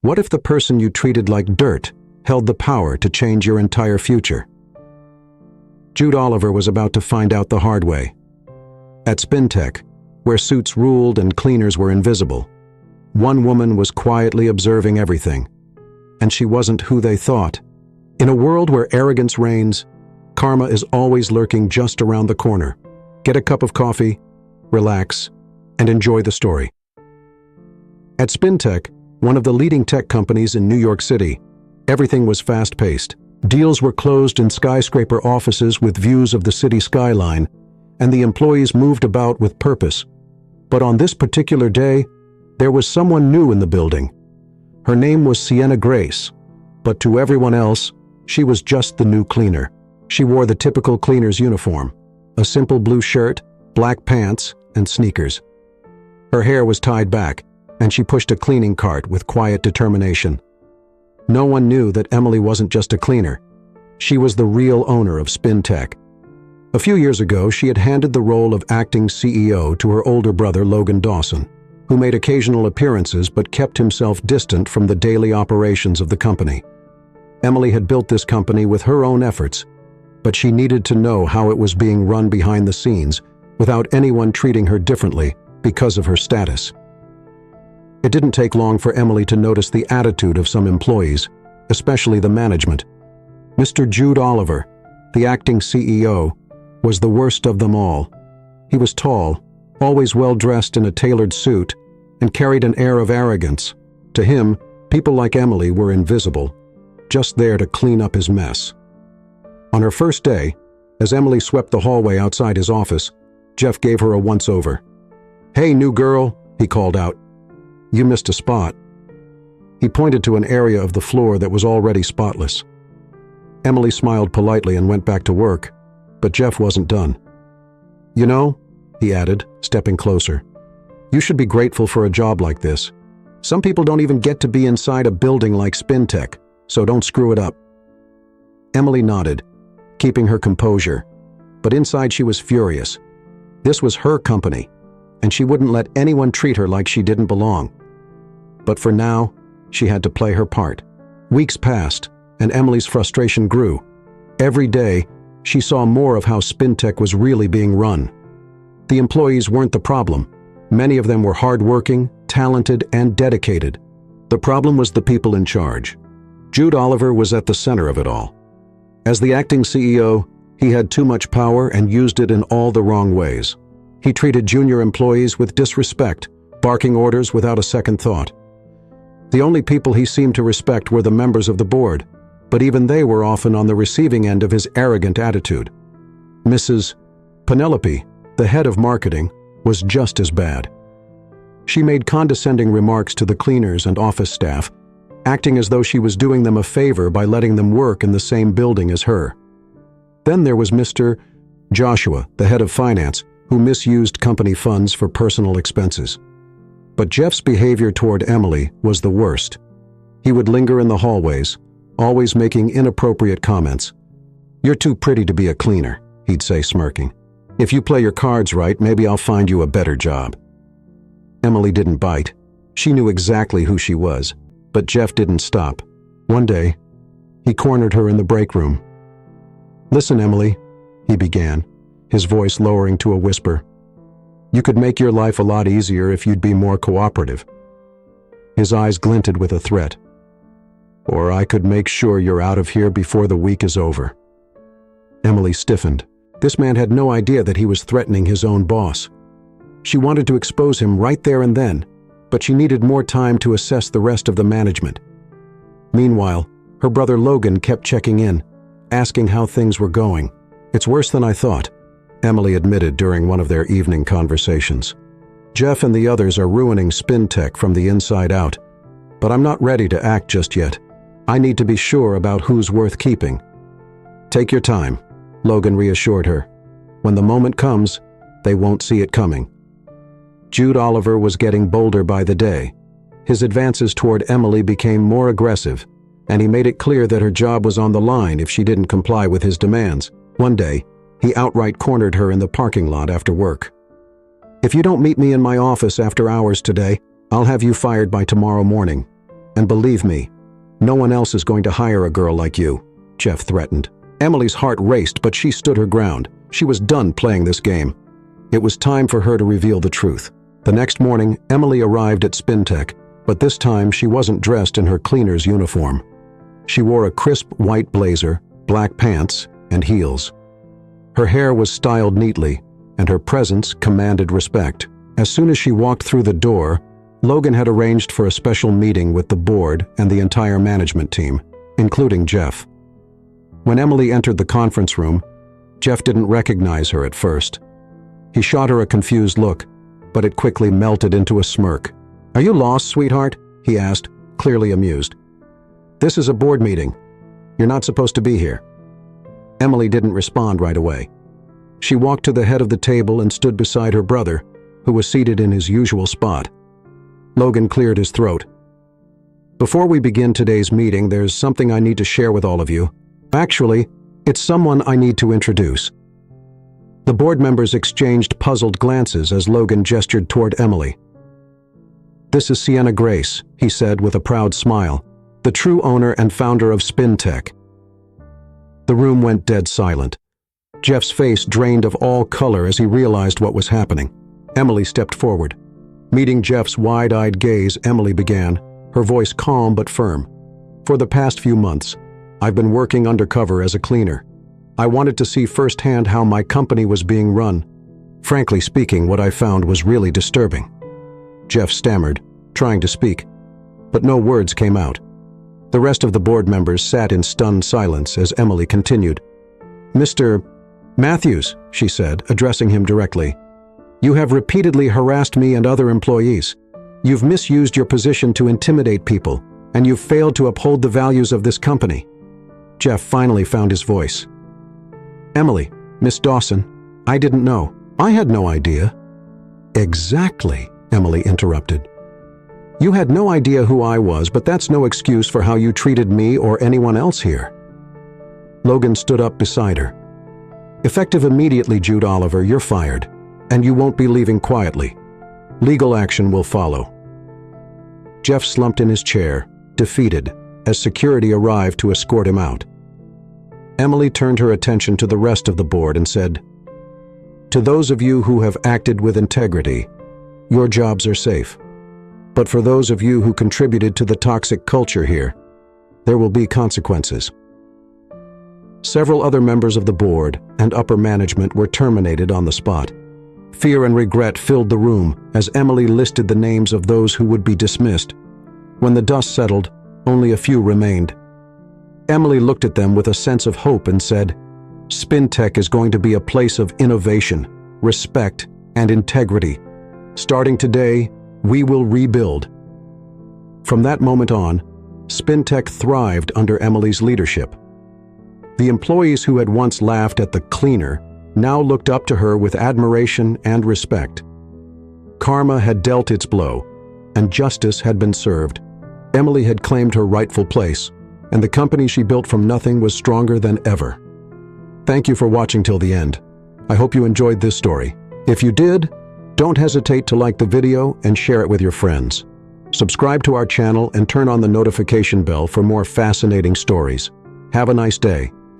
What if the person you treated like dirt held the power to change your entire future? Jude Oliver was about to find out the hard way. At SpinTech, where suits ruled and cleaners were invisible, one woman was quietly observing everything, and she wasn't who they thought. In a world where arrogance reigns, karma is always lurking just around the corner. Get a cup of coffee, relax, and enjoy the story. At SpinTech, one of the leading tech companies in New York City, everything was fast-paced. Deals were closed in skyscraper offices with views of the city skyline, and the employees moved about with purpose. But on this particular day, there was someone new in the building. Her name was Sienna Grace, but to everyone else, she was just the new cleaner. She wore the typical cleaner's uniform, a simple blue shirt, black pants, and sneakers. Her hair was tied back, and she pushed a cleaning cart with quiet determination. No one knew that Emily wasn't just a cleaner. She was the real owner of SpinTech. A few years ago, she had handed the role of acting CEO to her older brother, Logan Dawson, who made occasional appearances but kept himself distant from the daily operations of the company. Emily had built this company with her own efforts, but she needed to know how it was being run behind the scenes without anyone treating her differently because of her status. It didn't take long for Emily to notice the attitude of some employees, especially the management. Mr. Jude Oliver, the acting CEO, was the worst of them all. He was tall, always well-dressed in a tailored suit, and carried an air of arrogance. To him, people like Emily were invisible, just there to clean up his mess. On her first day, as Emily swept the hallway outside his office, Jeff gave her a once-over. "Hey, new girl," he called out. "You missed a spot." He pointed to an area of the floor that was already spotless. Emily smiled politely and went back to work, but Jeff wasn't done. "You know," he added, stepping closer, "you should be grateful for a job like this. Some people don't even get to be inside a building like SpinTech, so don't screw it up." Emily nodded, keeping her composure, but inside she was furious. This was her company, and she wouldn't let anyone treat her like she didn't belong. But for now, she had to play her part. Weeks passed, and Emily's frustration grew. Every day, she saw more of how SpinTech was really being run. The employees weren't the problem. Many of them were hardworking, talented, and dedicated. The problem was the people in charge. Jude Oliver was at the center of it all. As the acting CEO, he had too much power and used it in all the wrong ways. He treated junior employees with disrespect, barking orders without a second thought. The only people he seemed to respect were the members of the board, but even they were often on the receiving end of his arrogant attitude. Mrs. Penelope, the head of marketing, was just as bad. She made condescending remarks to the cleaners and office staff, acting as though she was doing them a favor by letting them work in the same building as her. Then there was Mr. Joshua, the head of finance, who misused company funds for personal expenses. But Jeff's behavior toward Emily was the worst. He would linger in the hallways, always making inappropriate comments. "You're too pretty to be a cleaner," he'd say, smirking. "If you play your cards right, maybe I'll find you a better job." Emily didn't bite. She knew exactly who she was, but Jeff didn't stop. One day, he cornered her in the break room. "Listen, Emily," he began, his voice lowering to a whisper. "You could make your life a lot easier if you'd be more cooperative." His eyes glinted with a threat. "Or I could make sure you're out of here before the week is over." Emily stiffened. This man had no idea that he was threatening his own boss. She wanted to expose him right there and then, but she needed more time to assess the rest of the management. Meanwhile, her brother Logan kept checking in, asking how things were going. "It's worse than I thought," Emily admitted during one of their evening conversations. "Jeff and the others are ruining SpinTech from the inside out, but I'm not ready to act just yet. I need to be sure about who's worth keeping." "Take your time," Logan reassured her. "When the moment comes, they won't see it coming." Jude Oliver was getting bolder by the day. His advances toward Emily became more aggressive, and he made it clear that her job was on the line if she didn't comply with his demands. One day, he outright cornered her in the parking lot after work. "If you don't meet me in my office after hours today, I'll have you fired by tomorrow morning." And believe me, no one else is going to hire a girl like you," Jeff threatened. Emily's heart raced, but she stood her ground. She was done playing this game. It was time for her to reveal the truth. The next morning, Emily arrived at SpinTech, but this time she wasn't dressed in her cleaner's uniform. She wore a crisp white blazer, black pants, and heels. Her hair was styled neatly, and her presence commanded respect. As soon as she walked through the door, Logan had arranged for a special meeting with the board and the entire management team, including Jeff. When Emily entered the conference room, Jeff didn't recognize her at first. He shot her a confused look, but it quickly melted into a smirk. "Are you lost, sweetheart?" he asked, clearly amused. "This is a board meeting. You're not supposed to be here." Emily didn't respond right away. She walked to the head of the table and stood beside her brother, who was seated in his usual spot. Logan cleared his throat. "Before we begin today's meeting, there's something I need to share with all of you. Actually, it's someone I need to introduce." The board members exchanged puzzled glances as Logan gestured toward Emily. "This is Sienna Grace," he said with a proud smile, "the true owner and founder of SpinTech." The room went dead silent. Jeff's face drained of all color as he realized what was happening. Emily stepped forward. Meeting Jeff's wide-eyed gaze, Emily began, her voice calm but firm. "For the past few months, I've been working undercover as a cleaner. I wanted to see firsthand how my company was being run. Frankly speaking, what I found was really disturbing." Jeff stammered, trying to speak, but no words came out. The rest of the board members sat in stunned silence as Emily continued. "Mr. Matthews," she said, addressing him directly, "you have repeatedly harassed me and other employees. You've misused your position to intimidate people, and you've failed to uphold the values of this company." Jeff finally found his voice. "Emily, Miss Dawson, I didn't know. I had no idea." "Exactly," Emily interrupted. "You had no idea who I was, but that's no excuse for how you treated me or anyone else here." Logan stood up beside her. "Effective immediately, Jude Oliver, you're fired, and you won't be leaving quietly. Legal action will follow." Jeff slumped in his chair, defeated, as security arrived to escort him out. Emily turned her attention to the rest of the board and said, "To those of you who have acted with integrity, your jobs are safe. But for those of you who contributed to the toxic culture here, there will be consequences." Several other members of the board and upper management were terminated on the spot. Fear and regret filled the room as Emily listed the names of those who would be dismissed. When the dust settled, only a few remained. Emily looked at them with a sense of hope and said, "SpinTech is going to be a place of innovation, respect, and integrity. Starting today, we will rebuild." From that moment on, SpinTech thrived under Emily's leadership. The employees who had once laughed at the cleaner now looked up to her with admiration and respect. Karma had dealt its blow, and justice had been served. Emily had claimed her rightful place, and the company she built from nothing was stronger than ever. Thank you for watching till the end. I hope you enjoyed this story. If you did, don't hesitate to like the video and share it with your friends. Subscribe to our channel and turn on the notification bell for more fascinating stories. Have a nice day.